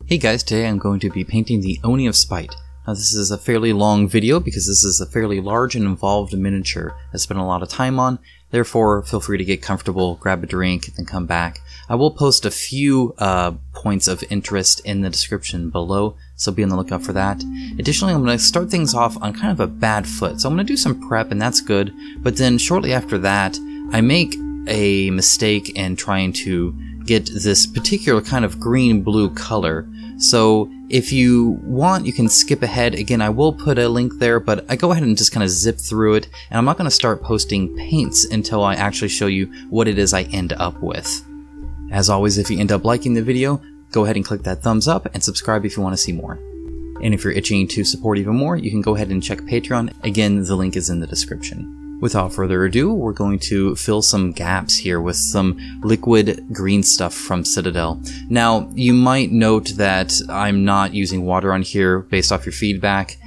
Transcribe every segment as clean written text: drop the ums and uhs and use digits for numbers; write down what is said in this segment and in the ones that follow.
Hey guys, today I'm going to be painting the Oni of Spite. Now this is a fairly long video because this is a fairly large and involved miniature I spent a lot of time on, therefore feel free to get comfortable, grab a drink, and then come back. I will post a few points of interest in the description below, so be on the lookout for that. Additionally, I'm going to start things off on kind of a bad foot, so I'm going to do some prep and that's good, but then shortly after that I make a mistake in trying to get this particular kind of green-blue color. So if you want, you can skip ahead. Again, I will put a link there, but I go ahead and just kind of zip through it, and I'm not going to start posting paints until I actually show you what it is I end up with. As always, if you end up liking the video, go ahead and click that thumbs up and subscribe if you want to see more. And if you're itching to support even more, you can go ahead and check Patreon. Again, the link is in the description. Without further ado, we're going to fill some gaps here with some liquid green stuff from Citadel. Now, you might note that I'm not using water on here based off your feedback.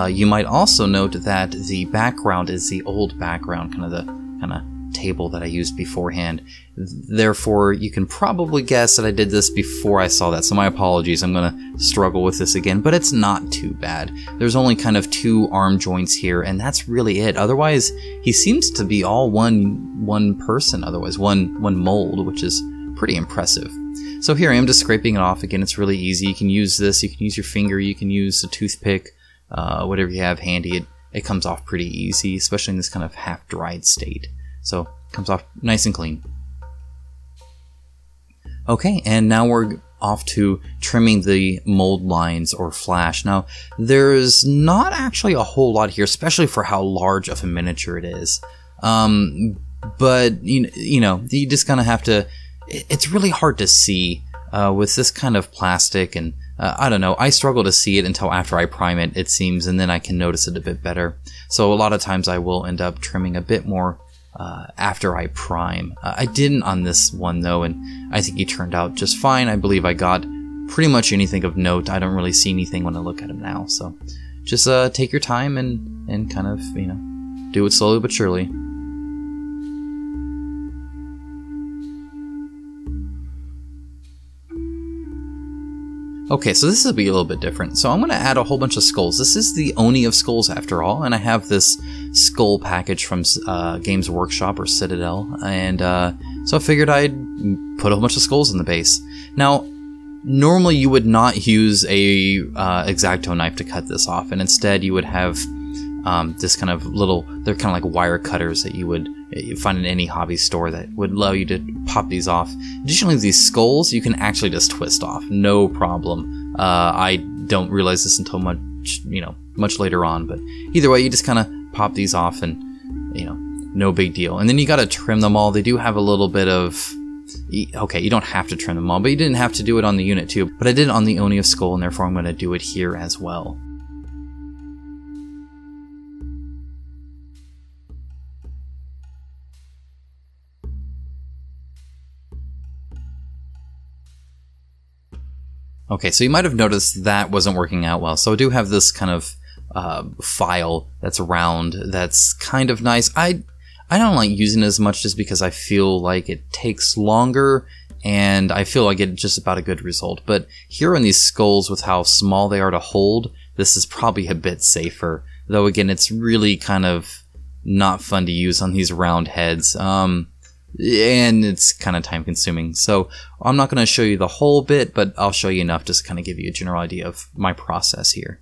You might also note that the background is the old background, kind of table that I used beforehand. Therefore, you can probably guess that I did this before I saw that, so my apologies. I'm going to struggle with this again, but it's not too bad. There's only kind of 2 arm joints here, and that's really it. Otherwise, he seems to be all one person, otherwise one mold, which is pretty impressive. So here I am just scraping it off. Again, it's really easy. You can use this, you can use your finger, you can use a toothpick, whatever you have handy. It comes off pretty easy, especially in this kind of half-dried state. So it comes off nice and clean. Okay, and now we're off to trimming the mold lines or flash. Now, there's not actually a whole lot here, especially for how large of a miniature it is. But, you know, you just kind of have to... It's really hard to see with this kind of plastic, and I don't know, I struggle to see it until after I prime it, it seems, and then I can notice it a bit better. So a lot of times I will end up trimming a bit more after I prime. I didn't on this one though, and I think he turned out just fine. I believe I got pretty much anything of note. I don't really see anything when I look at him now, so just take your time and kind of, you know, do it slowly but surely. Okay, so this will be a little bit different. So I'm going to add a whole bunch of skulls. This is the Oni of Skulls after all, and I have this skull package from Games Workshop or Citadel, and so I figured I'd put a whole bunch of skulls in the base. Now, normally you would not use a X-Acto knife to cut this off, and instead you would have this kind of little, they're kind of like wire cutters that you would find in any hobby store that would allow you to pop these off. Additionally, these skulls you can actually just twist off, no problem. I don't realize this until much later on, but either way, you just kind of pop these off, and you know, no big deal. And then you got to trim them all. They do have a little bit of, okay, you don't have to trim them all, but you didn't have to do it on the unit too. But I did it on the Oni of Skull, and therefore I'm going to do it here as well. Okay, so you might have noticed that wasn't working out well. So I do have this kind of file that's round that's kind of nice. I don't like using it as much just because I feel like it takes longer and I feel I get just about a good result. But here on these skulls, with how small they are to hold, this is probably a bit safer. Though again, it's really kind of not fun to use on these round heads. And it's kind of time consuming. So I'm not going to show you the whole bit, but I'll show you enough just to kind of give you a general idea of my process here.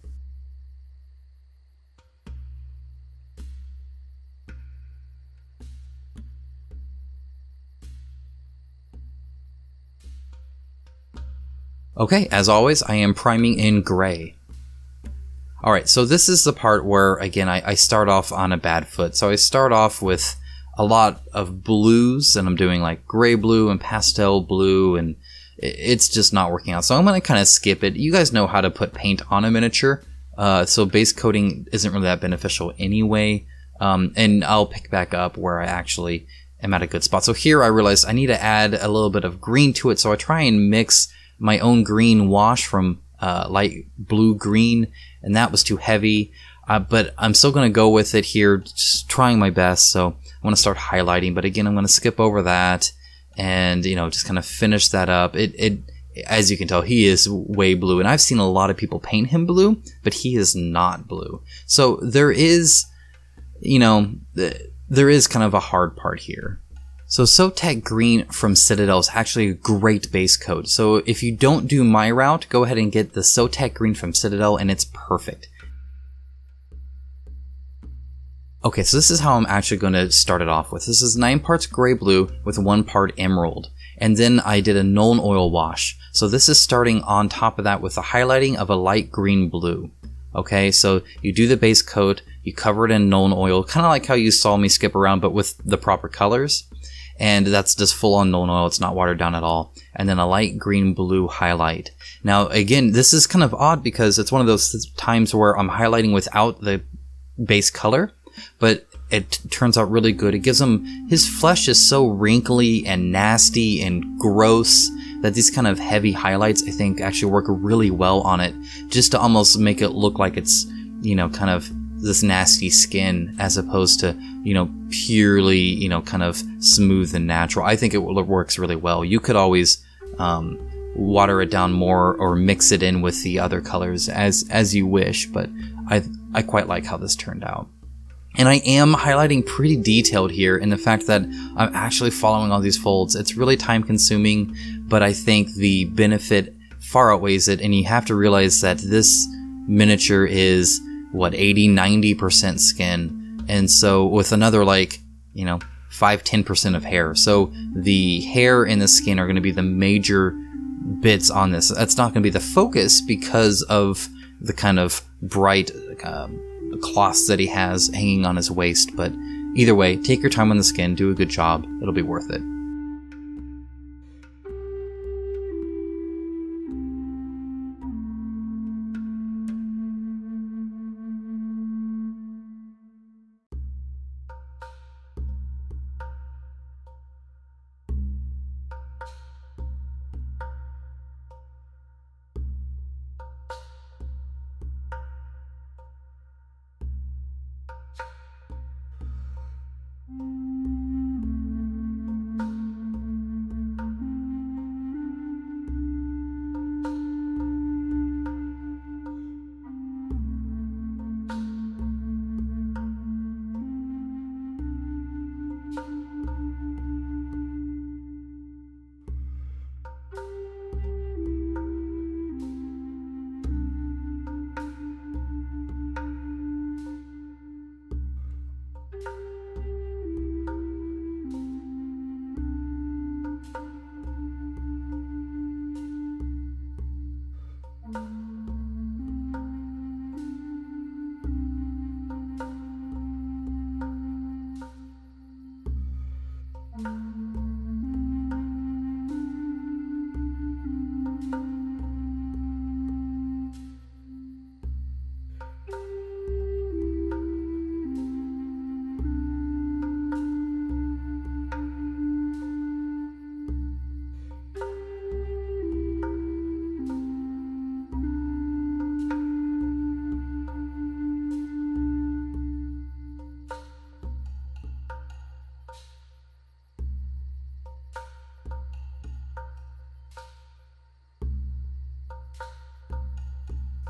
Okay, as always, I am priming in gray. Alright, so this is the part where, again, I start off on a bad foot. So I start off with a lot of blues, and I'm doing like gray blue and pastel blue, and it's just not working out. So I'm going to kind of skip it. You guys know how to put paint on a miniature, so base coating isn't really that beneficial anyway, and I'll pick back up where I actually am at a good spot. So here I realized I need to add a little bit of green to it, so I try and mix my own green wash from light blue green, and that was too heavy, but I'm still going to go with it here, just trying my best. So I'm going to start highlighting, but again, I'm going to skip over that and, you know, just kind of finish that up. It as you can tell, he is way blue. And I've seen a lot of people paint him blue, but he is not blue. So there is, you know, there is kind of a hard part here. So Sotek Green from Citadel is actually a great base coat. So if you don't do my route, go ahead and get the Sotek Green from Citadel and it's perfect. Okay, so this is how I'm actually going to start it off with. This is 9 parts gray blue with 1 part emerald. And then I did a Nuln Oil wash. So this is starting on top of that with the highlighting of a light green blue. Okay, so you do the base coat, you cover it in Nuln Oil, kind of like how you saw me skip around, but with the proper colors. And that's just full on Nuln Oil, it's not watered down at all. And then a light green blue highlight. Now again, this is kind of odd because it's one of those times where I'm highlighting without the base color. But it turns out really good. It gives him, his flesh is so wrinkly and nasty and gross that these kind of heavy highlights I think actually work really well on it, just to almost make it look like it's, you know, kind of this nasty skin as opposed to, you know, purely, you know, kind of smooth and natural. I think it works really well. You could always water it down more or mix it in with the other colors as you wish, but I quite like how this turned out. And I am highlighting pretty detailed here in the fact that I'm actually following all these folds. It's really time consuming, but I think the benefit far outweighs it. And you have to realize that this miniature is, what, 80–90% skin. And so with another, like, you know, 5–10% of hair. So the hair and the skin are going to be the major bits on this. That's not going to be the focus because of the kind of bright cloths that he has hanging on his waist, but either way, take your time on the skin, do a good job, it'll be worth it.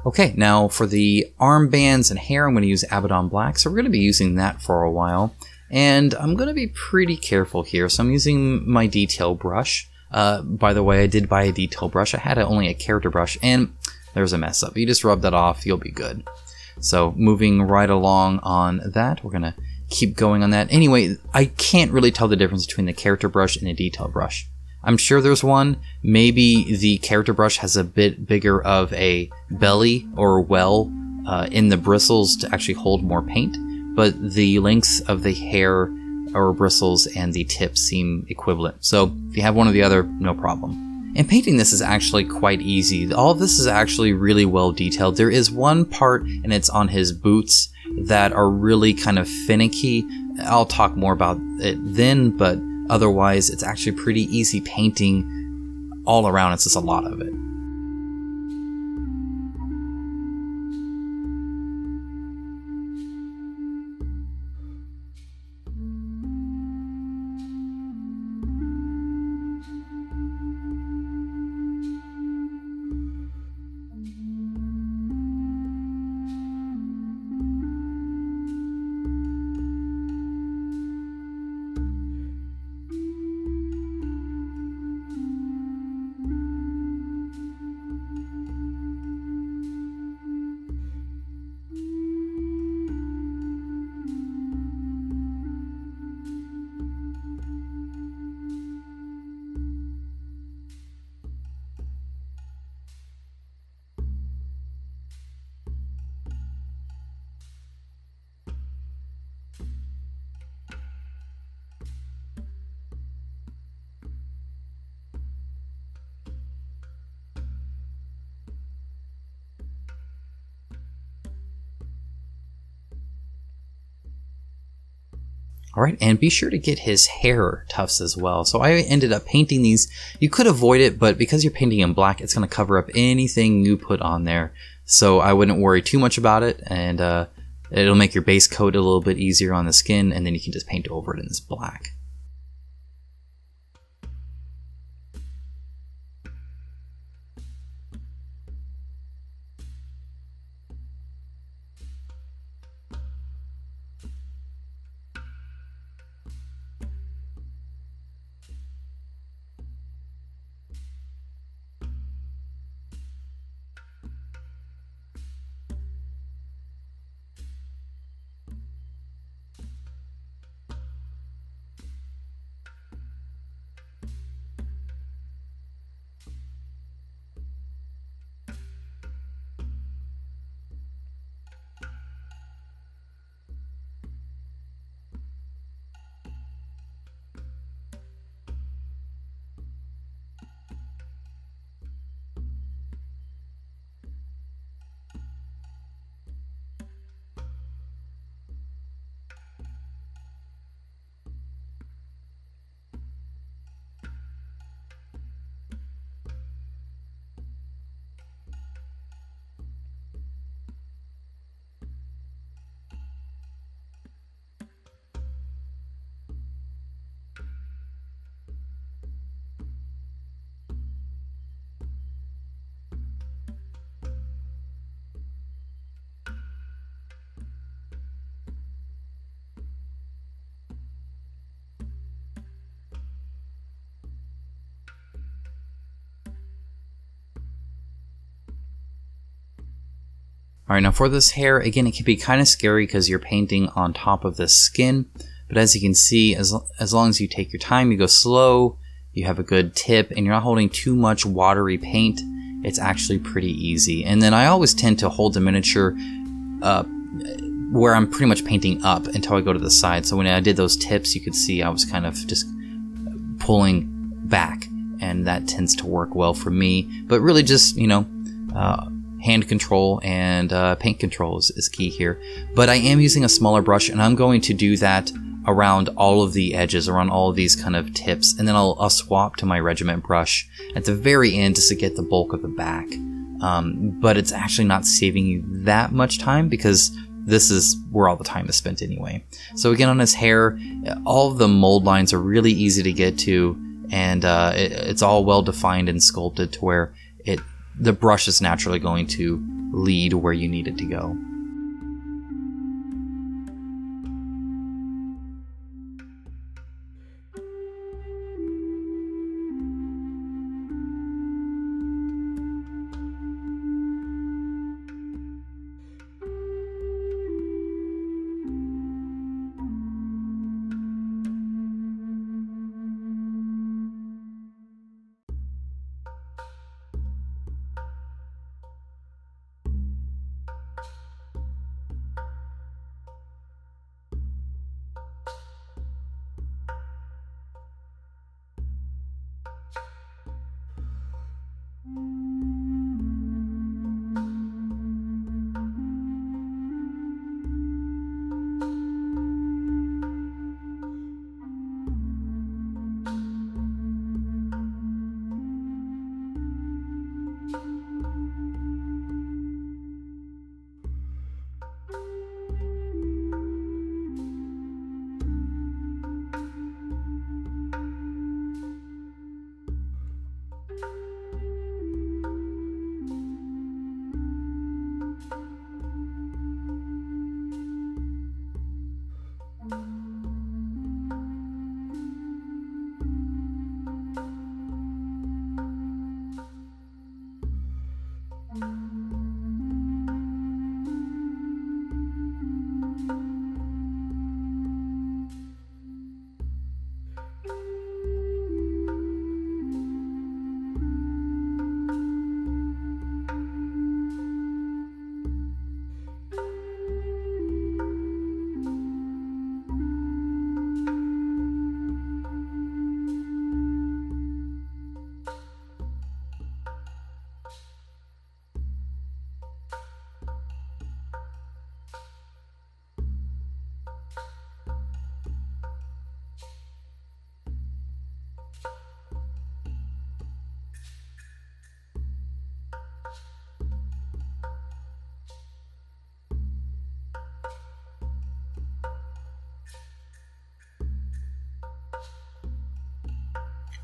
Okay, now for the armbands and hair, I'm going to use Abaddon Black, so we're going to be using that for a while. And I'm going to be pretty careful here, so I'm using my detail brush. By the way, I did buy a detail brush. I had only a character brush, and there's a mess up. You just rub that off, you'll be good. So moving right along on that, we're going to keep going on that. Anyway, I can't really tell the difference between the character brush and the detail brush. I'm sure there's one. Maybe the character brush has a bit bigger of a belly or well in the bristles to actually hold more paint, but the length of the hair or bristles and the tips seem equivalent. So if you have one or the other, no problem. And painting this is actually quite easy. All of this is actually really well detailed. There is one part, and it's on his boots, that are really kind of finicky. I'll talk more about it then, but otherwise, it's actually pretty easy painting all around. It's just a lot of it. Alright, and be sure to get his hair tufts as well. So I ended up painting these. You could avoid it, but because you're painting in black, it's going to cover up anything you put on there. So I wouldn't worry too much about it, and it'll make your base coat a little bit easier on the skin, and then you can just paint over it in this black. Alright, now for this hair, again, it can be kind of scary because you're painting on top of the skin. But as you can see, as long as you take your time, you go slow, you have a good tip, and you're not holding too much watery paint, it's actually pretty easy. And then I always tend to hold the miniature where I'm pretty much painting up until I go to the side. So when I did those tips, you could see I was kind of just pulling back, and that tends to work well for me. But really just, you know, hand control and paint control is key here. But I am using a smaller brush, and I'm going to do that around all of the edges, around all of these kind of tips, and then I'll swap to my regiment brush at the very end just to get the bulk of the back. But it's actually not saving you that much time because this is where all the time is spent anyway. So again, on his hair, all of the mold lines are really easy to get to, and it's all well defined and sculpted to where the brush is naturally going to lead where you need it to go.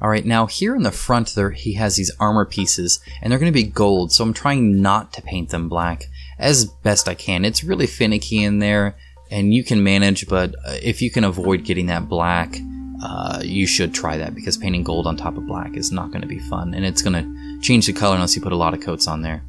Alright, now here in the front there he has these armor pieces, and they're going to be gold, so I'm trying not to paint them black as best I can. It's really finicky in there, and you can manage, but if you can avoid getting that black, you should try that, because painting gold on top of black is not going to be fun, and it's going to change the color unless you put a lot of coats on there.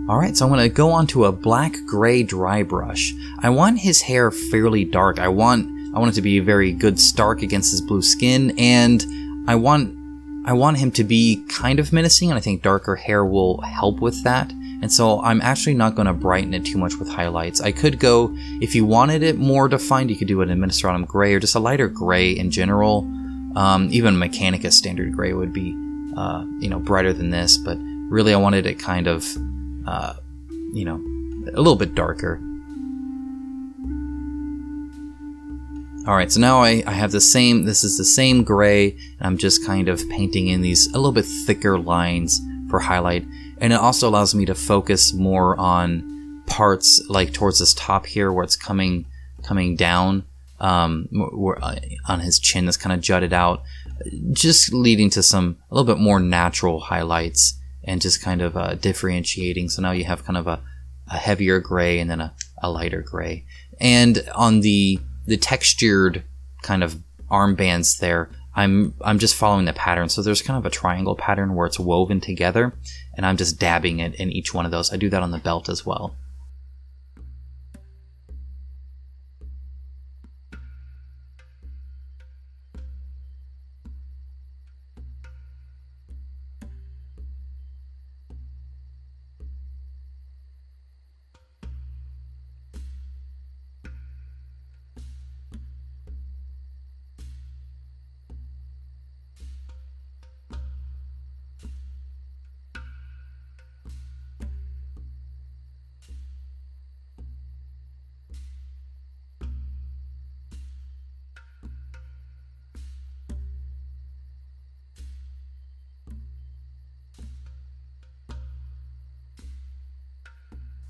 Alright, so I'm going to go on to a black-gray dry brush. I want his hair fairly dark. I want it to be very good stark against his blue skin, and I want him to be kind of menacing, and I think darker hair will help with that. And so I'm actually not going to brighten it too much with highlights. I could go, if you wanted it more defined, you could do an Administratum gray or just a lighter gray in general. Even Mechanicus standard gray would be, brighter than this, but really I wanted it kind of a little bit darker. Alright, so now I have this is the same gray, and I'm just kind of painting in these a little bit thicker lines for highlight, and it also allows me to focus more on parts like towards this top here where it's coming down, on his chin that's kind of jutted out, just leading to a little bit more natural highlights, and just kind of differentiating. So now you have kind of a heavier gray and then a lighter gray. And on the textured kind of armbands there, I'm just following the pattern. So there's kind of a triangle pattern where it's woven together, and I'm just dabbing it in each one of those. I do that on the belt as well.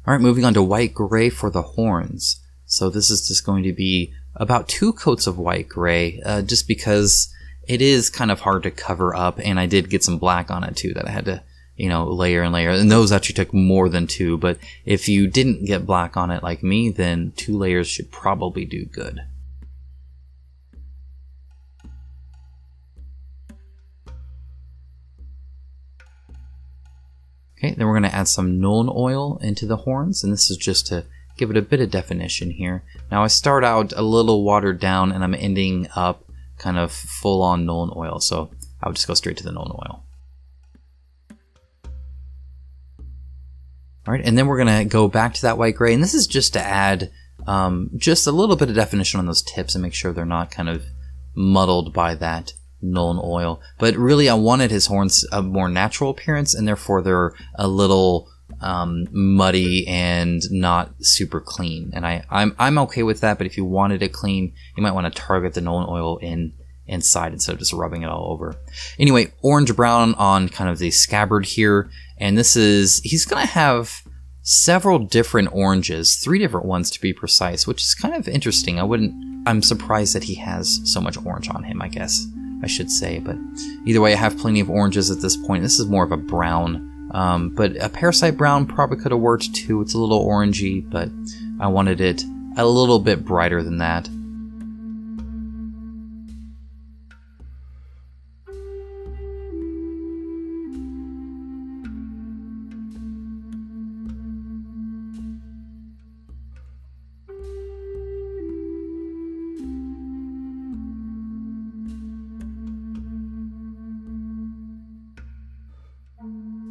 Alright, moving on to white-gray for the horns. So this is just going to be about 2 coats of white-gray, just because it is kind of hard to cover up, and I did get some black on it too that I had to, layer and layer. And those actually took more than 2, but if you didn't get black on it like me, then 2 layers should probably do good. Okay, then we're going to add some Nuln Oil into the horns, and this is just to give it a bit of definition here. Now I start out a little watered down, and I'm ending up kind of full on Nuln Oil, so I would just go straight to the Nuln Oil. Alright, and then we're going to go back to that white gray, and this is just to add just a little bit of definition on those tips and make sure they're not kind of muddled by that Nuln Oil. But really I wanted his horns a more natural appearance, and therefore they're a little muddy and not super clean. And I'm okay with that, but if you wanted it clean, you might want to target the Nuln Oil inside instead of just rubbing it all over. Anyway, orange brown on kind of the scabbard here, and he's gonna have several different oranges, 3 different ones to be precise, which is kind of interesting. I'm surprised that he has so much orange on him, I should say, but either way I have plenty of oranges at this point. This is more of a brown, but a parasite brown probably could have worked too. It's a little orangey, but I wanted it a little bit brighter than that.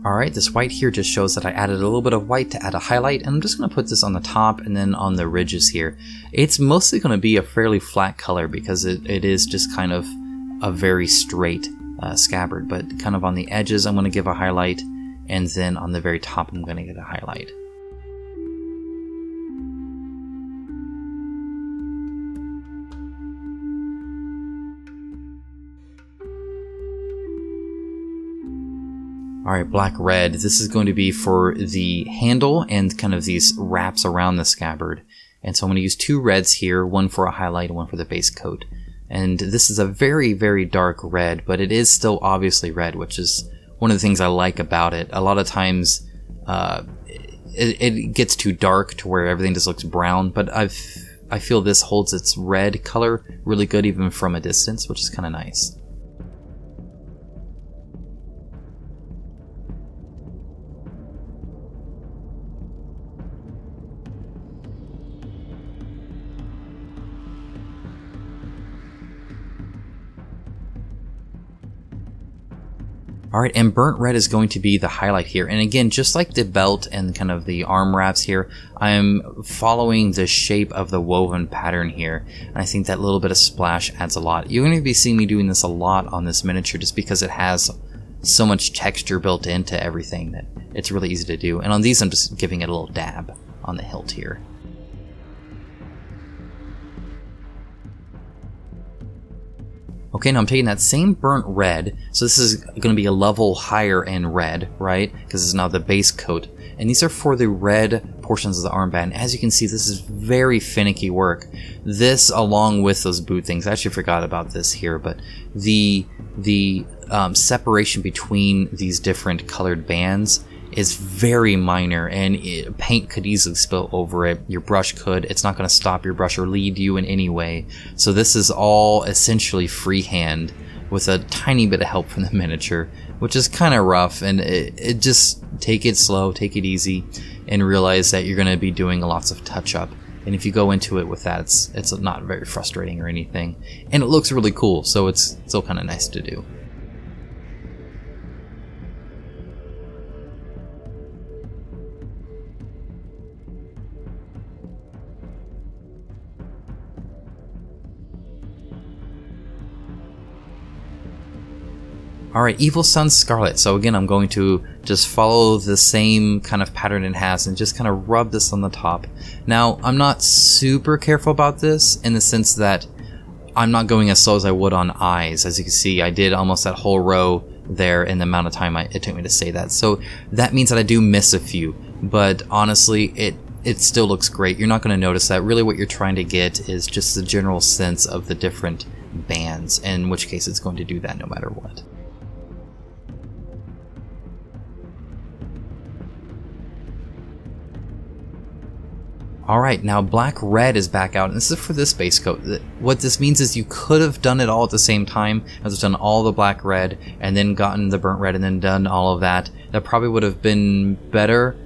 Alright, this white here just shows that I added a little bit of white to add a highlight, and I'm just going to put this on the top and then on the ridges here. It's mostly going to be a fairly flat color because it is just kind of a very straight scabbard, but kind of on the edges I'm going to give a highlight, and then on the very top I'm going to get a highlight. Alright, black red. This is going to be for the handle and kind of these wraps around the scabbard. And so I'm going to use 2 reds here, one for a highlight and one for the base coat. And this is a very, very dark red, but it is still obviously red, which is one of the things I like about it. A lot of times it gets too dark to where everything just looks brown, but I feel this holds its red color really good even from a distance, which is kind of nice. Alright, and burnt red is going to be the highlight here. And again, just like the belt and kind of the arm wraps here, I'm following the shape of the woven pattern here. And I think that little bit of splash adds a lot. You're going to be seeing me doing this a lot on this miniature just because it has so much texture built into everything that it's really easy to do. And on these, I'm just giving it a little dab on the hilt here. Okay, now I'm taking that same burnt red, so this is going to be a level higher in red, right? Because this is now the base coat. And these are for the red portions of the armband. As you can see, this is very finicky work. This, along with those boot things, I actually forgot about this here, but the separation between these different colored bands is very minor, and paint could easily spill over it. Your brush could. It's not going to stop your brush or lead you in any way. So this is all essentially freehand with a tiny bit of help from the miniature, which is kind of rough. And it just take it slow, take it easy, and realize that you're going to be doing lots of touch-up. And if you go into it with that, it's not very frustrating or anything. And it looks really cool, so it's still kind of nice to do. Alright, Evil Sunz Scarlet. So again, I'm going to just follow the same kind of pattern it has and just kind of rub this on the top. Now, I'm not super careful about this in the sense that I'm not going as slow as I would on eyes. As you can see, I did almost that whole row there in the amount of time it took me to say that. So that means that I do miss a few, but honestly, it still looks great. You're not going to notice that. Really what you're trying to get is just the general sense of the different bands, in which case it's going to do that no matter what. Alright, now black red is back out, and this is for this base coat. What this means is you could have done it all at the same time, as done all the black red, and then gotten the burnt red, and then done all of that. That probably would have been better,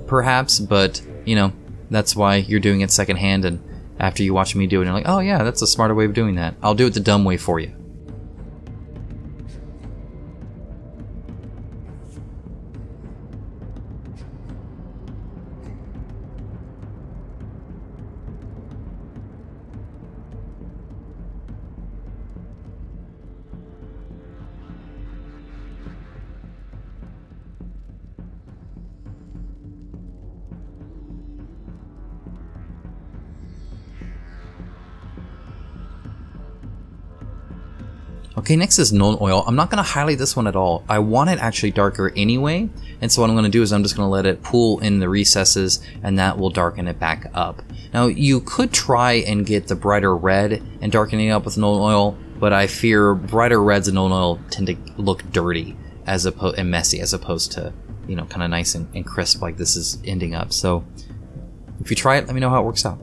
perhaps, but, you know, that's why you're doing it secondhand, and after you watch me do it, you're like, oh yeah, that's a smarter way of doing that. I'll do it the dumb way for you. Okay, next is Nuln Oil. I'm not going to highlight this one at all. I want it actually darker anyway, and so what I'm going to do is I'm just going to let it pool in the recesses, and that will darken it back up. Now, you could try and get the brighter red and darken it up with Nuln Oil, but I fear brighter reds and Nuln Oil tend to look dirty and messy, as opposed to, you know, kind of nice and crisp like this is ending up. So, if you try it, let me know how it works out.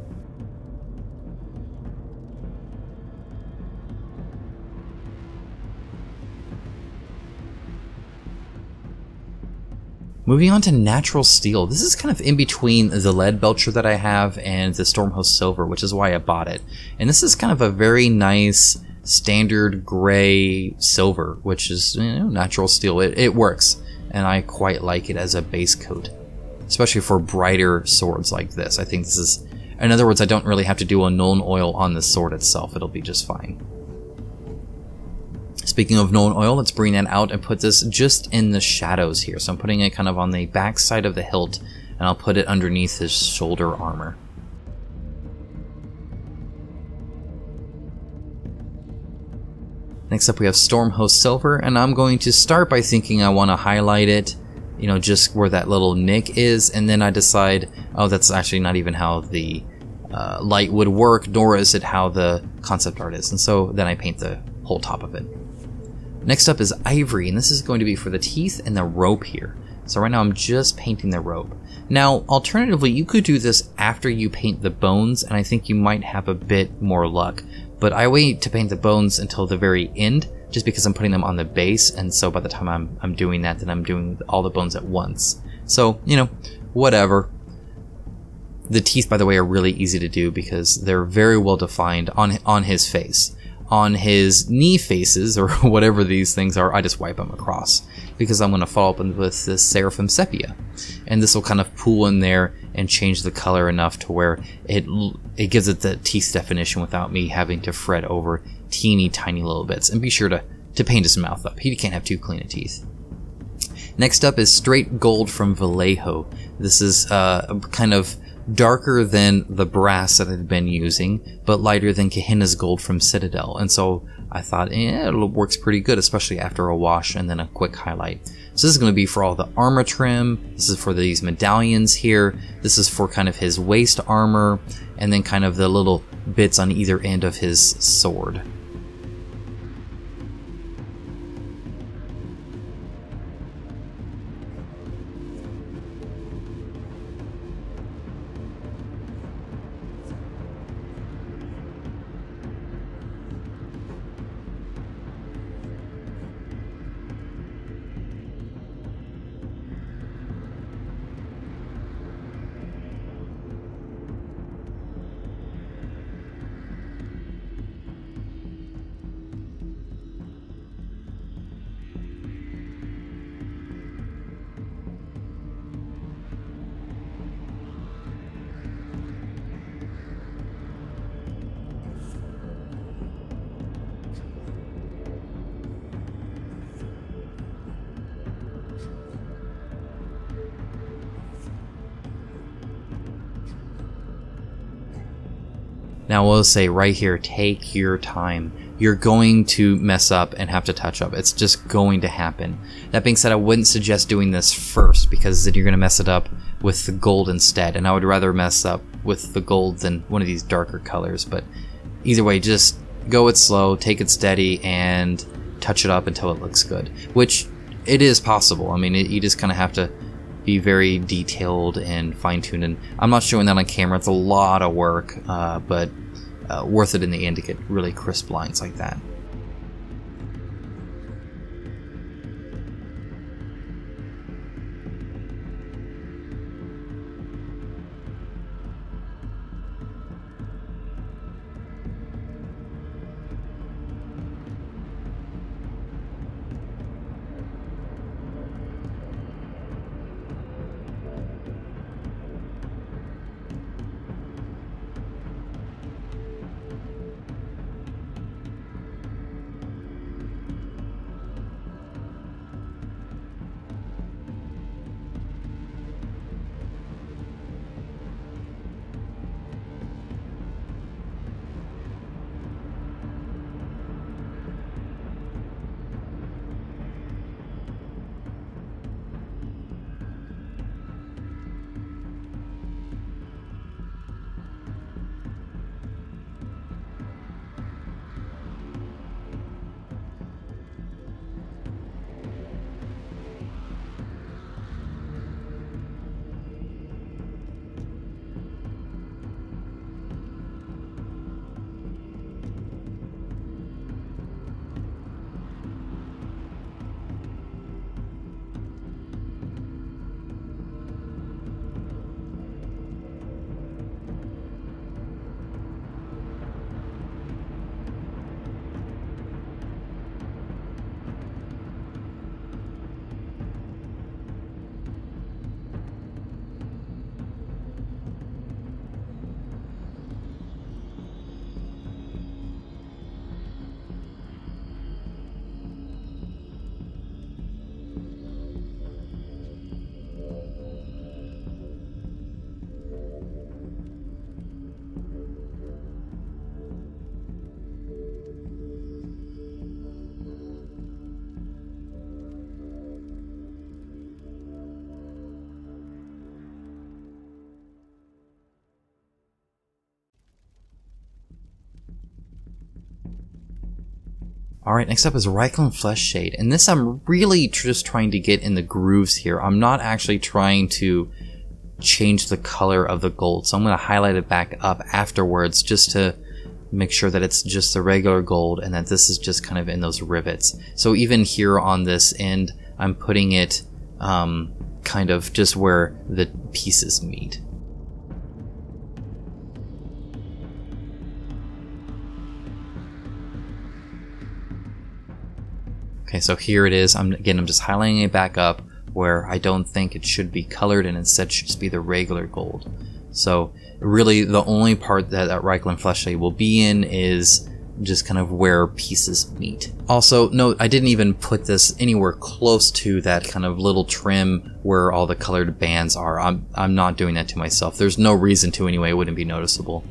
Moving on to natural steel. This is kind of in between the lead belcher that I have and the Stormhost silver, which is why I bought it. And this is kind of a very nice standard gray silver, which is, you know, natural steel. It works, and I quite like it as a base coat, especially for brighter swords like this. I think this is, in other words, I don't really have to do a Nuln Oil on the sword itself. It'll be just fine. Speaking of Nuln Oil, let's bring that out and put this just in the shadows here. So I'm putting it kind of on the back side of the hilt, and I'll put it underneath his shoulder armor. Next up we have Stormhost Silver, and I'm going to start by thinking I want to highlight it, you know, just where that little nick is, and then I decide, oh, that's actually not even how the light would work, nor is it how the concept art is, and so then I paint the whole top of it. Next up is Ivory, and this is going to be for the teeth and the rope here. So right now I'm just painting the rope. Now, alternatively, you could do this after you paint the bones, and I think you might have a bit more luck. But I wait to paint the bones until the very end, just because I'm putting them on the base, and so by the time I'm doing that, then I'm doing all the bones at once. So, you know, whatever. The teeth, by the way, are really easy to do because they're very well defined on his face. On his knee faces, or whatever these things are, I just wipe them across, because I'm going to follow up with this Seraphim Sepia. And this will kind of pool in there and change the color enough to where it gives it the teeth definition without me having to fret over teeny tiny little bits. And be sure to paint his mouth up. He can't have too clean of teeth. Next up is Straight Gold from Vallejo. This is kind of darker than the brass that I've been using, but lighter than Gehenna's Gold from Citadel. And so I thought, it works pretty good, especially after a wash and then a quick highlight. So this is going to be for all the armor trim. This is for these medallions here. This is for kind of his waist armor, and then kind of the little bits on either end of his sword. Now I will say right here, take your time. You're going to mess up and have to touch up. It's just going to happen. That being said, I wouldn't suggest doing this first, because then you're going to mess it up with the gold instead, and I would rather mess up with the gold than one of these darker colors. But either way, just go it slow, take it steady, and touch it up until it looks good, which it is possible. I mean, you just kind of have to be very detailed and fine-tuned, and I'm not showing that on camera. It's a lot of work, but worth it in the end to get really crisp lines like that. Alright, next up is Reikland Flesh Shade, and this I'm really just trying to get in the grooves here. I'm not actually trying to change the color of the gold, so I'm going to highlight it back up afterwards just to make sure that it's just the regular gold and that this is just kind of in those rivets. So even here on this end, I'm putting it kind of just where the pieces meet. Okay, so here it is. I'm just highlighting it back up where I don't think it should be colored and instead should just be the regular gold. So really the only part that Reikland Flesh Shade will be in is just kind of where pieces meet. Also, note, I didn't even put this anywhere close to that kind of little trim where all the colored bands are. I'm not doing that to myself. There's no reason to anyway, it wouldn't be noticeable.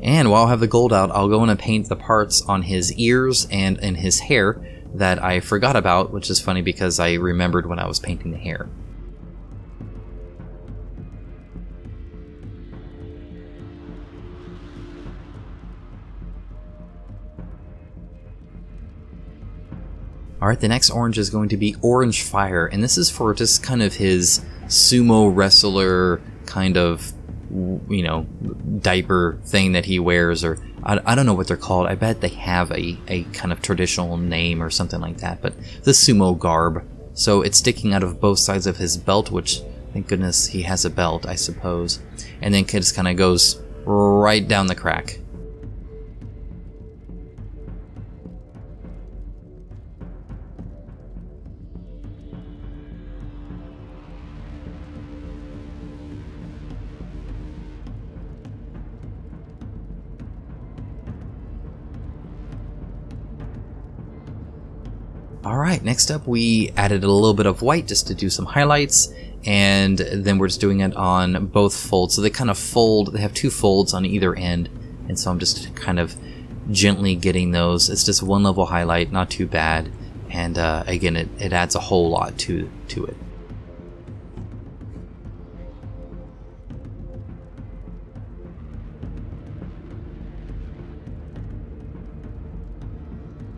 And while I have the gold out, I'll go in and paint the parts on his ears and in his hair that I forgot about, which is funny because I remembered when I was painting the hair. Alright, the next orange is going to be Orange Fire, and this is for just kind of his sumo wrestler kind of, you know, diaper thing that he wears, or I don't know what they're called. I bet they have a kind of traditional name or something like that, but the sumo garb. So it's sticking out of both sides of his belt, which, thank goodness he has a belt, I suppose. And then it just kind of goes right down the crack. Alright, next up we added a little bit of white just to do some highlights, and then we're just doing it on both folds. So they kind of fold, they have two folds on either end, and so I'm just kind of gently getting those. It's just one level highlight, not too bad, and again it adds a whole lot to it.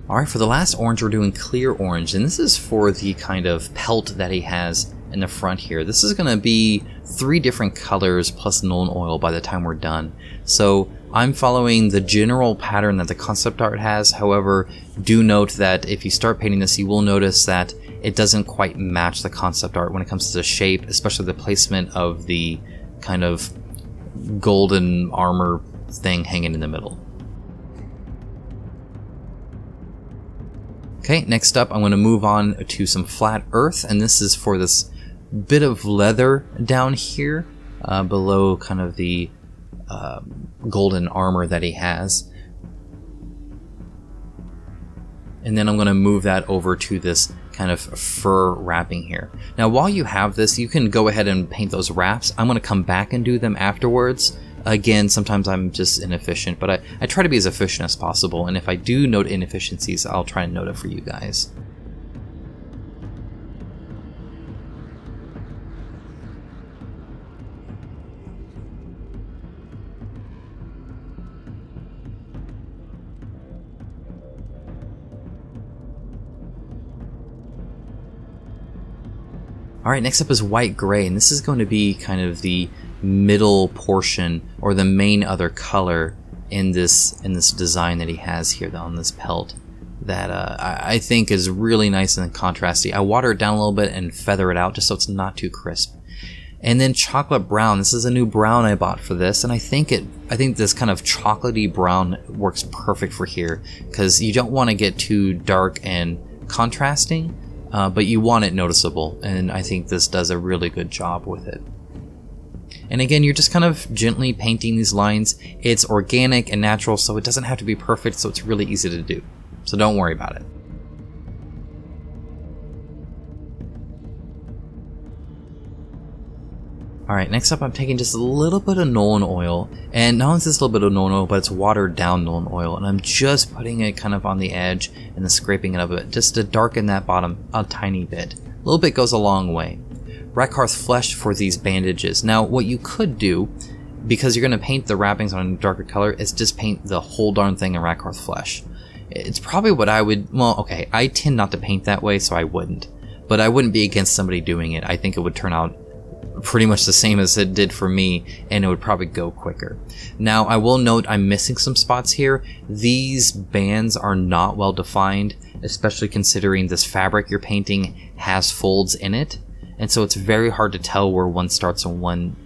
Alright, for the last orange we're doing clear orange, and this is for the kind of pelt that he has in the front here. This is going to be 3 different colors plus Nuln Oil by the time we're done. So I'm following the general pattern that the concept art has. However, do note that if you start painting this, you will notice that it doesn't quite match the concept art when it comes to the shape, especially the placement of the kind of golden armor thing hanging in the middle. Okay, next up I'm going to move on to some flat earth, and this is for this bit of leather down here below kind of the golden armor that he has. And then I'm going to move that over to this kind of fur wrapping here. Now while you have this, you can go ahead and paint those wraps. I'm going to come back and do them afterwards. Again, sometimes I'm just inefficient, but I try to be as efficient as possible, and if I do note inefficiencies, I'll try and note it for you guys. Alright, next up is white gray, and this is going to be kind of the middle portion or the main other color in this design that he has here on this pelt that I think is really nice and contrasty. I water it down a little bit and feather it out just so it's not too crisp. And then chocolate brown. This is a new brown I bought for this, and I think this kind of chocolatey brown works perfect for here because you don't want to get too dark and contrasting, but you want it noticeable, and I think this does a really good job with it. And again, you're just kind of gently painting these lines. It's organic and natural, so it doesn't have to be perfect, so it's really easy to do. So don't worry about it. Alright, next up I'm taking just a little bit of Nuln Oil, and not only is this a little bit of Nuln Oil, but it's watered down Nuln Oil, and I'm just putting it kind of on the edge and then scraping it up a bit, just to darken that bottom a tiny bit. little bit goes a long way. Rakarth Flesh for these bandages. Now, what you could do, because you're going to paint the wrappings on a darker color, is just paint the whole darn thing in Rakarth Flesh. It's probably what I would, well, okay, I tend not to paint that way, so I wouldn't. But I wouldn't be against somebody doing it. I think it would turn out pretty much the same as it did for me, and it would probably go quicker. Now, I will note I'm missing some spots here. These bands are not well defined, especially considering this fabric you're painting has folds in it, and so it's very hard to tell where one starts and one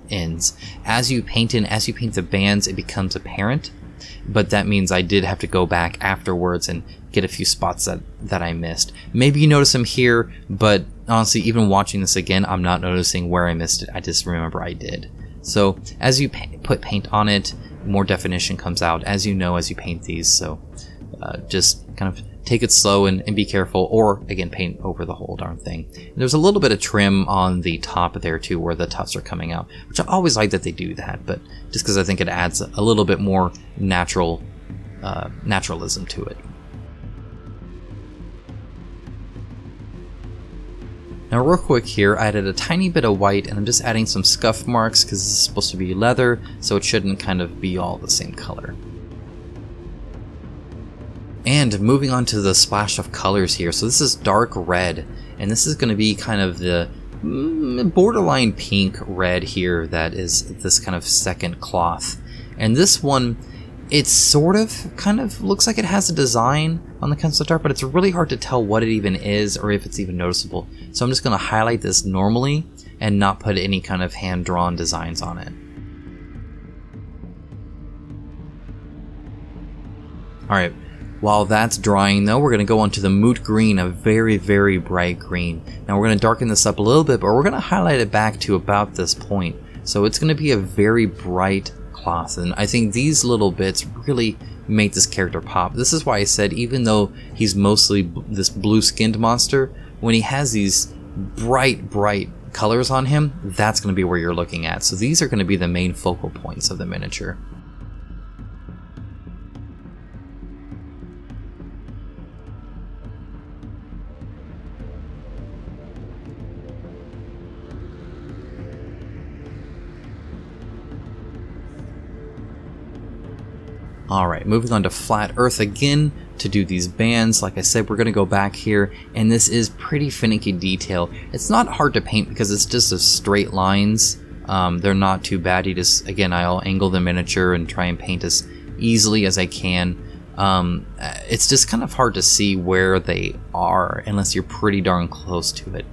ends. As you paint the bands, it becomes apparent, but that means I did have to go back afterwards and get a few spots that I missed. Maybe you notice them here, but honestly, even watching this again, I'm not noticing where I missed it. I just remember I did. So as you put paint on it, more definition comes out, as you know, as you paint these. So just kind of take it slow and be careful, or again, paint over the whole darn thing. And there's a little bit of trim on the top there too, where the tufts are coming out, which I always like that they do that, but just because I think it adds a little bit more naturalism to it. Now real quick here, I added a tiny bit of white, and I'm just adding some scuff marks because this is supposed to be leather, so it shouldn't kind of be all the same color. And moving on to the splash of colors here, so this is dark red, and this is going to be kind of the borderline pink red here that is this kind of second cloth. And this one, it sort of kind of looks like it has a design on the concept art, but it's really hard to tell what it even is or if it's even noticeable. So I'm just going to highlight this normally and not put any kind of hand-drawn designs on it. Alright, while that's drying though, we're going to go on to the moot green, a very, very bright green. Now we're going to darken this up a little bit, but we're going to highlight it back to about this point. So it's going to be a very bright cloth, and I think these little bits really make this character pop. This is why I said, even though he's mostly this blue-skinned monster, when he has these bright colors on him, that's going to be where you're looking at. So these are going to be the main focal points of the miniature. Alright, moving on to flat earth again to do these bands. Like I said, we're going to go back here, and this is pretty finicky detail. It's not hard to paint because it's just a straight lines. They're not too bad. You just, again, I'll angle the miniature and try and paint as easily as I can. It's just kind of hard to see where they are unless you're pretty darn close to it.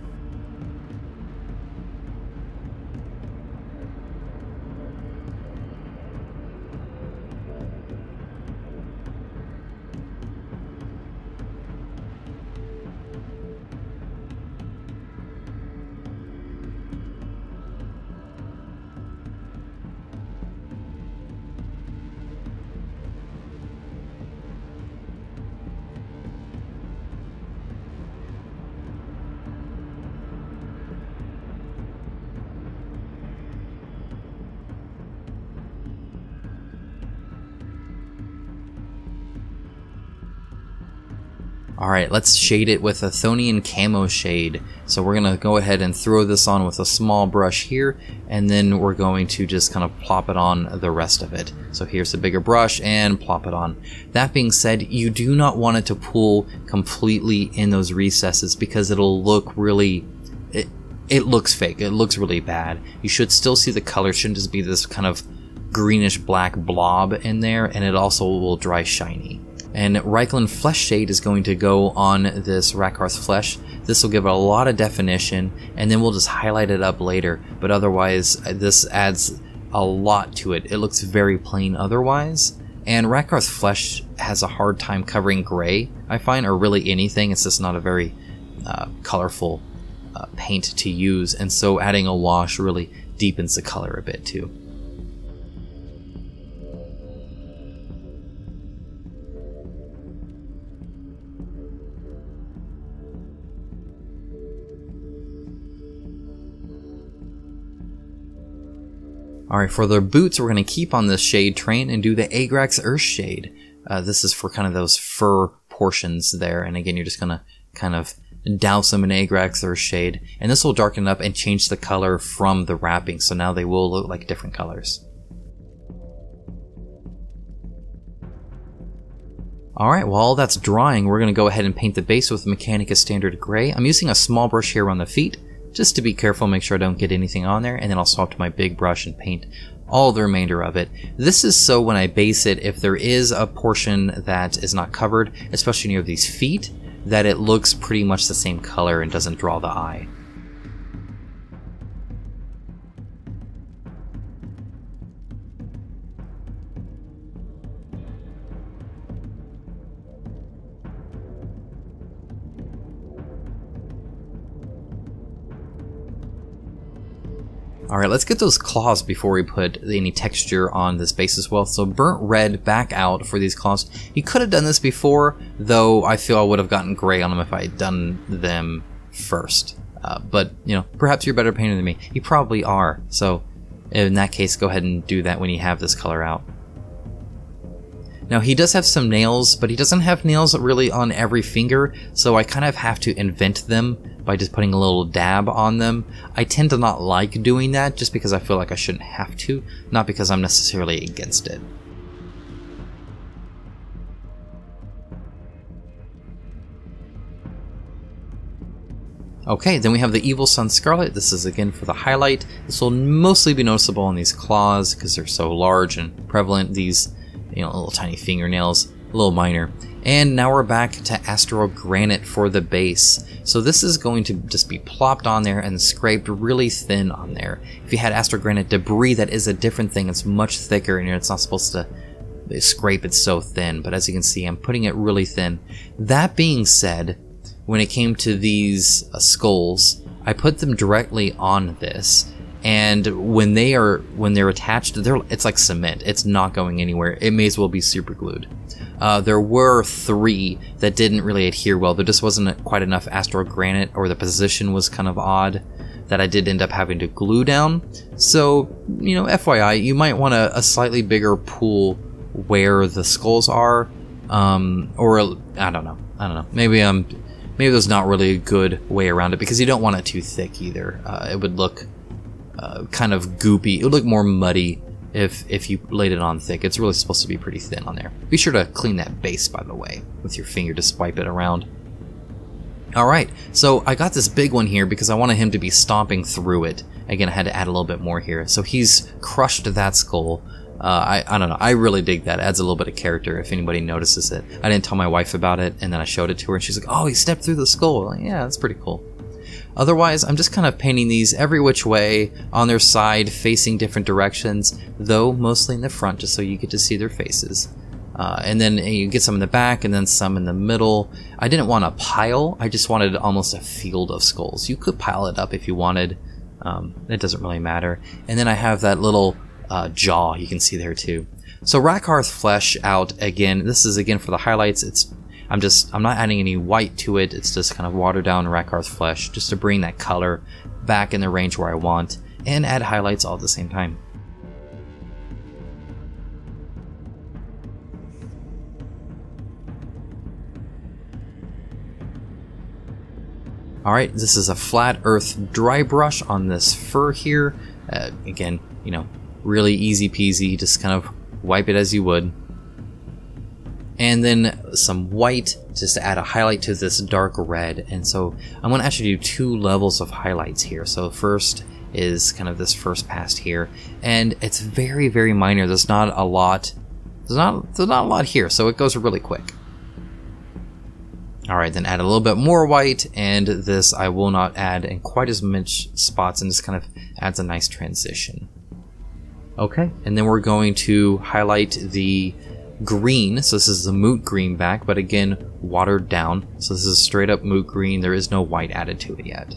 Alright, let's shade it with a Chthonian camo shade. So we're going to go ahead and throw this on with a small brush here, and then we're going to just kind of plop it on the rest of it. So here's a bigger brush and plop it on. That being said, you do not want it to pool completely in those recesses because it'll look really... It looks fake. It looks really bad. You should still see the color. It shouldn't just be this kind of greenish black blob in there, and it also will dry shiny. And Reikland Flesh Shade is going to go on this Rakarth Flesh. This will give it a lot of definition, and then we'll just highlight it up later. But otherwise, this adds a lot to it. It looks very plain otherwise. And Rakarth Flesh has a hard time covering gray, I find, or really anything. It's just not a very colorful paint to use. And so adding a wash really deepens the color a bit too. Alright, for the boots, we're going to keep on this shade train and do the Agrax Earth Shade. This is for kind of those fur portions there, and again, you're just going to kind of douse them in Agrax or Shade, and this will darken up and change the color from the wrapping, so now they will look like different colors. Alright, while all that's drying, we're going to go ahead and paint the base with Mechanica Standard Gray. I'm using a small brush here around the feet, just to be careful, make sure I don't get anything on there, and then I'll swap to my big brush and paint all the remainder of it. This is so when I base it, if there is a portion that is not covered, especially near these feet, that it looks pretty much the same color and doesn't draw the eye. Alright, let's get those claws before we put any texture on this base as well. So burnt red back out for these claws. You could have done this before, though I feel I would have gotten gray on them if I had done them first. But, you know, perhaps you're a better painter than me. You probably are. So in that case, go ahead and do that when you have this color out. Now he does have some nails, but he doesn't have nails really on every finger, so I kind of have to invent them by just putting a little dab on them. I tend to not like doing that just because I feel like I shouldn't have to, not because I'm necessarily against it. Okay, then we have the Evil Sunz Scarlet. This is again for the highlight. This will mostly be noticeable on these claws because they're so large and prevalent. These, you know, little tiny fingernails, a little minor. And now we're back to Astral Granite for the base. So this is going to just be plopped on there and scraped really thin on there. If you had Astral Granite debris, that is a different thing. It's much thicker and it's not supposed to scrape it so thin. But as you can see, I'm putting it really thin. That being said, when it came to these skulls, I put them directly on this. And when they're attached, it's like cement. It's not going anywhere. It may as well be super glued. There were 3 that didn't really adhere well. There just wasn't quite enough Astral Granite, or the position was kind of odd, that I did end up having to glue down. So, you know, FYI, you might want a slightly bigger pool where the skulls are, or I don't know. Maybe there's not really a good way around it because you don't want it too thick either. It would look kind of goopy. It would look more muddy if you laid it on thick. It's really supposed to be pretty thin on there. Be sure to clean that base, by the way, with your finger to swipe it around. Alright, so I got this big one here because I wanted him to be stomping through it. Again, I had to add a little bit more here. So he's crushed that skull. I don't know, I really dig that. It adds a little bit of character if anybody notices it. I didn't tell my wife about it, and then I showed it to her, and she's like, oh, he stepped through the skull. Like, yeah, that's pretty cool. Otherwise, I'm just kind of painting these every which way on their side, facing different directions, though mostly in the front, just so you get to see their faces. And then you get some in the back, and then some in the middle. I didn't want a pile, I just wanted almost a field of skulls. You could pile it up if you wanted, it doesn't really matter. And then I have that little jaw you can see there too. So Rakarth flesh out again. This is again for the highlights. I'm not adding any white to it. It's just kind of watered down Rakarth flesh just to bring that color back in the range where I want and add highlights all at the same time. Alright, this is a flat earth dry brush on this fur here. Again, you know, really easy peasy, just kind of wipe it as you would. And then some white just to add a highlight to this dark red. And so I'm going to actually do 2 levels of highlights here. So first is kind of this first pass here, and it's very, very minor. There's not a lot. There's not a lot here, so it goes really quick. All right, then add a little bit more white, and this I will not add in quite as much spots, and just kind of adds a nice transition. Okay, and then we're going to highlight the green. So this is the moot green back, but again watered down. So this is straight up moot green. There is no white added to it yet.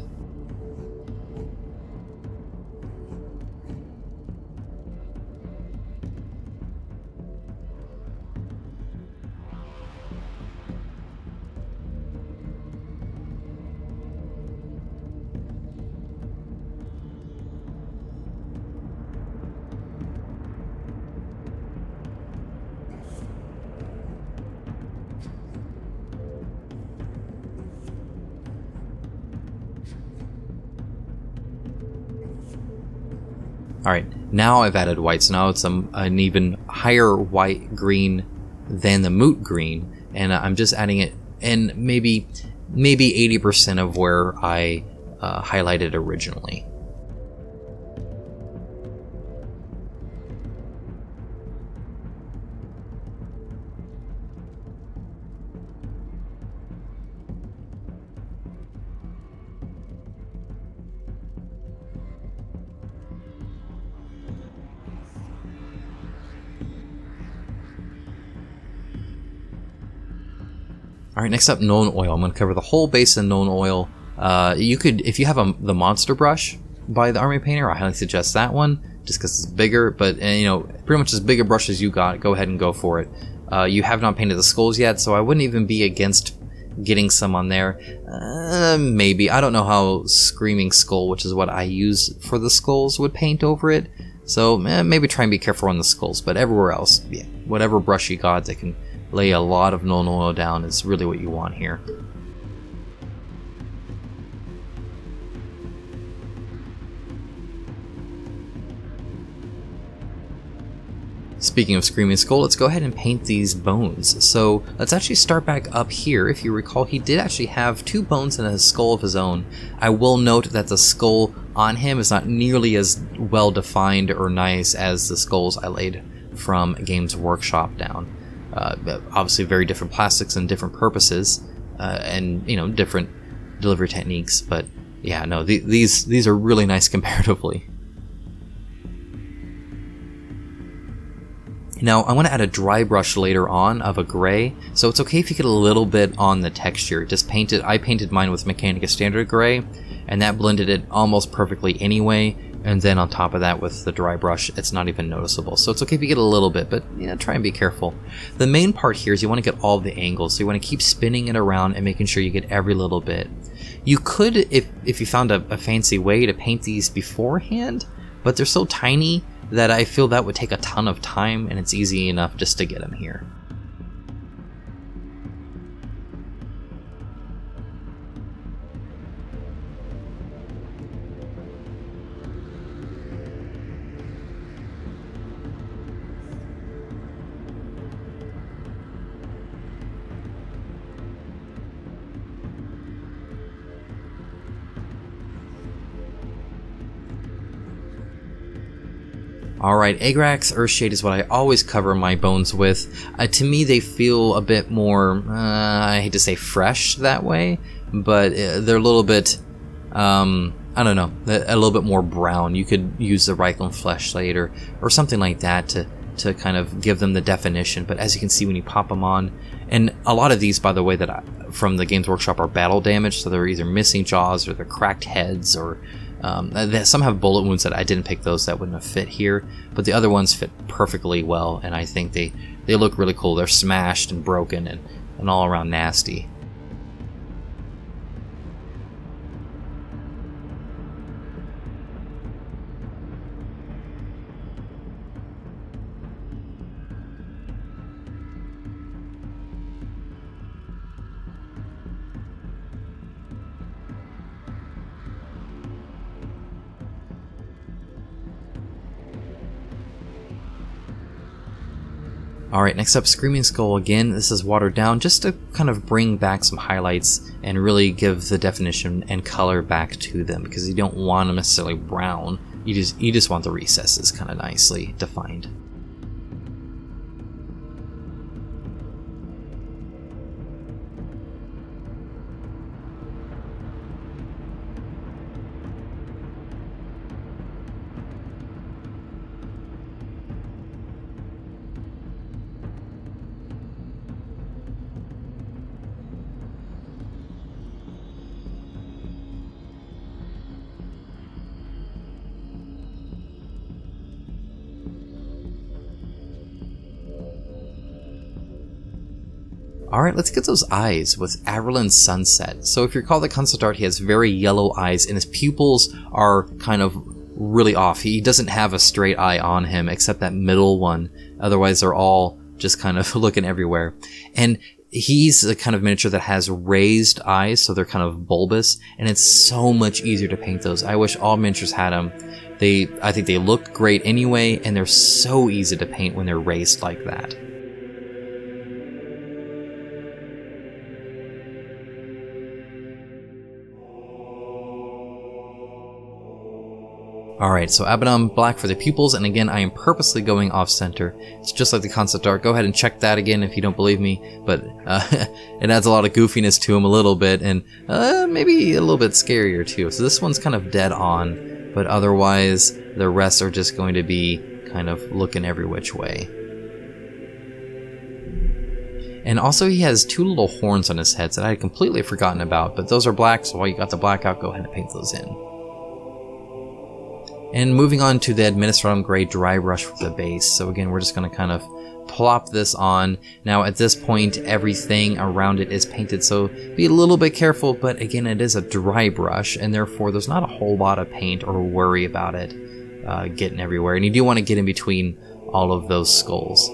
Alright, now I've added white, so now it's an even higher white green than the moot green, and I'm just adding it in maybe 80% of where I highlighted originally. Alright, next up, Nuln Oil. I'm going to cover the whole base in Nuln Oil. You could, if you have the monster brush by the Army Painter, I highly suggest that one, just because it's bigger, but you know, pretty much as big a brush as you got, go ahead and go for it. You have not painted the skulls yet, so I wouldn't even be against getting some on there. Maybe. I don't know how Screaming Skull, which is what I use for the skulls, would paint over it. So maybe try and be careful on the skulls, but everywhere else, yeah, whatever brush you got that can lay a lot of Nuln Oil down is really what you want here. Speaking of Screaming Skull, let's go ahead and paint these bones. So let's actually start back up here. If you recall, he did actually have 2 bones and a skull of his own. I will note that the skull on him is not nearly as well defined or nice as the skulls I laid from Games Workshop down. Obviously very different plastics and different purposes, and you know, different delivery techniques, but yeah, no, these are really nice comparatively. Now I want to add a dry brush later on of a gray, so it's okay if you get a little bit on the texture. Just paint it. I painted mine with Mechanica Standard Gray, and that blended it almost perfectly anyway. And then on top of that with the dry brush, it's not even noticeable. So it's okay if you get a little bit, but yeah, try and be careful. The main part here is you want to get all the angles. So you want to keep spinning it around and making sure you get every little bit. You could, if you found a fancy way to paint these beforehand, but they're so tiny that I feel that would take a ton of time, and it's easy enough just to get them here. Alright, Agrax Earthshade is what I always cover my bones with. To me, they feel a bit more, I hate to say fresh that way, but they're a little bit, I don't know, a little bit more brown. You could use the Reikland Fleshlight or something like that to kind of give them the definition, but as you can see when you pop them on, and a lot of these, by the way, from the Games Workshop are battle damage, so they're either missing jaws or they're cracked heads, or some have bullet wounds that I didn't pick those that wouldn't have fit here, but the other ones fit perfectly well, and I think they look really cool. They're smashed and broken and all around nasty. Alright, next up, Screaming Skull again. This is watered down just to kind of bring back some highlights and really give the definition and color back to them, because you don't want them necessarily brown. You just want the recesses kind of nicely defined. Alright, let's get those eyes with Averland Sunset. So if you recall the concept art, he has very yellow eyes, and his pupils are kind of really off. He doesn't have a straight eye on him, except that middle one. Otherwise, they're all just kind of looking everywhere. And he's the kind of miniature that has raised eyes, so they're kind of bulbous, and it's so much easier to paint those. I wish all miniatures had them. I think they look great anyway, and they're so easy to paint when they're raised like that. Alright, so Abaddon Black for the pupils, and again, I am purposely going off-center. It's just like the concept art. Go ahead and check that again if you don't believe me, but it adds a lot of goofiness to him a little bit, and maybe a little bit scarier too. So this one's kind of dead on, but otherwise, the rest are just going to be kind of looking every which way. And also he has two little horns on his head that I had completely forgotten about, but those are black, so while you got the black out, go ahead and paint those in. And moving on to the Administratum Gray dry brush for the base. So again, we're just going to kind of plop this on. Now at this point, everything around it is painted, so be a little bit careful, but again, it is a dry brush, and therefore there's not a whole lot of paint or worry about it getting everywhere. And you do want to get in between all of those skulls.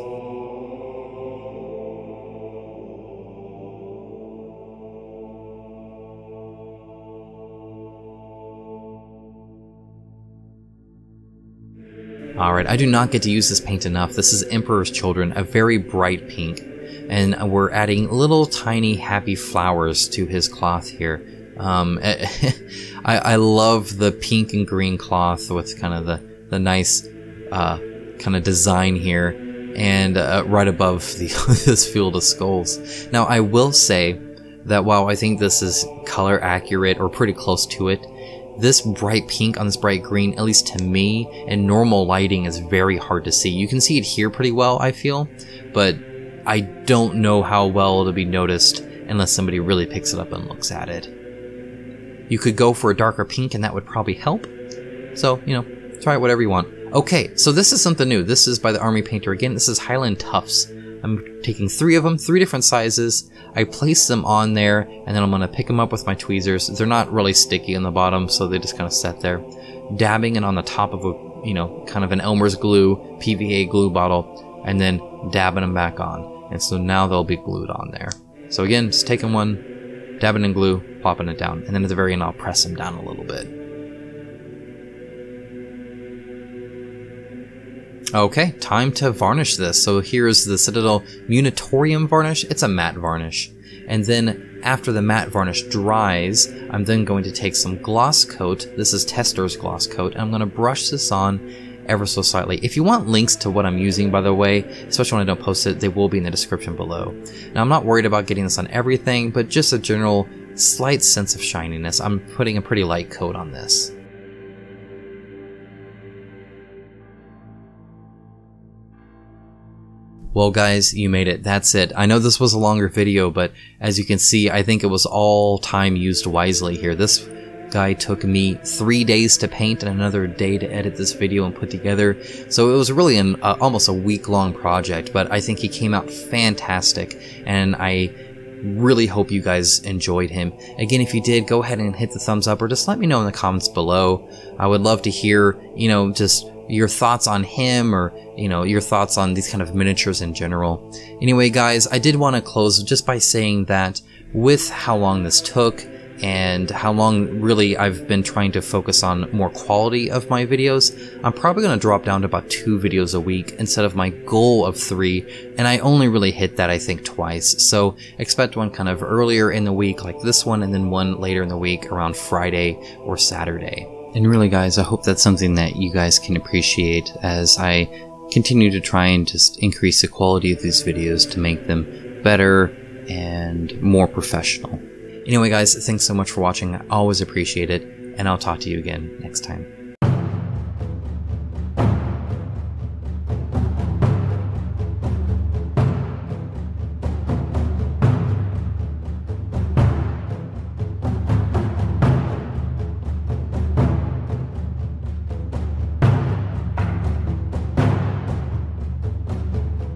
Alright, I do not get to use this paint enough. This is Emperor's Children, a very bright pink. And we're adding little tiny happy flowers to his cloth here. I love the pink and green cloth with kind of the nice kind of design here. And right above this field of skulls. Now, I will say that while I think this is color accurate or pretty close to it, this bright pink on this bright green, at least to me, in normal lighting is very hard to see. You can see it here pretty well, I feel, but I don't know how well it'll be noticed unless somebody really picks it up and looks at it. You could go for a darker pink and that would probably help. So, you know, try it whatever you want. Okay, so this is something new. This is by the Army Painter again. This is Highland Tufts. I'm taking 3 of them, 3 different sizes. I place them on there, and then I'm going to pick them up with my tweezers. They're not really sticky on the bottom, so they just kind of set there. Dabbing it on the top of a, you know, kind of an Elmer's glue, PVA glue bottle, and then dabbing them back on. And so now they'll be glued on there. So again, just taking one, dabbing in glue, popping it down, and then at the very end I'll press them down a little bit. Okay, time to varnish this. So here's the Citadel Munitorium varnish. It's a matte varnish. And then after the matte varnish dries, I'm then going to take some gloss coat. This is Tester's gloss coat. And I'm going to brush this on ever so slightly. If you want links to what I'm using, by the way, especially when I don't post it, they will be in the description below. Now, I'm not worried about getting this on everything, but just a general slight sense of shininess. I'm putting a pretty light coat on this. Well guys, you made it. That's it. I know this was a longer video, but as you can see, I think it was all time used wisely here. This guy took me 3 days to paint and another day to edit this video and put together. So it was really almost a week-long project, but I think he came out fantastic, and I really hope you guys enjoyed him. Again, if you did, go ahead and hit the thumbs up or just let me know in the comments below. I would love to hear, you know, just your thoughts on him, or, you know, your thoughts on these kind of miniatures in general. Anyway, guys, I did want to close just by saying that with how long this took and how long really I've been trying to focus on more quality of my videos, I'm probably going to drop down to about 2 videos a week instead of my goal of 3, and I only really hit that, I think, twice. So expect one kind of earlier in the week like this one, and then one later in the week around Friday or Saturday. And really, guys, I hope that's something that you guys can appreciate as I continue to try and just increase the quality of these videos to make them better and more professional. Anyway, guys, thanks so much for watching. I always appreciate it, and I'll talk to you again next time.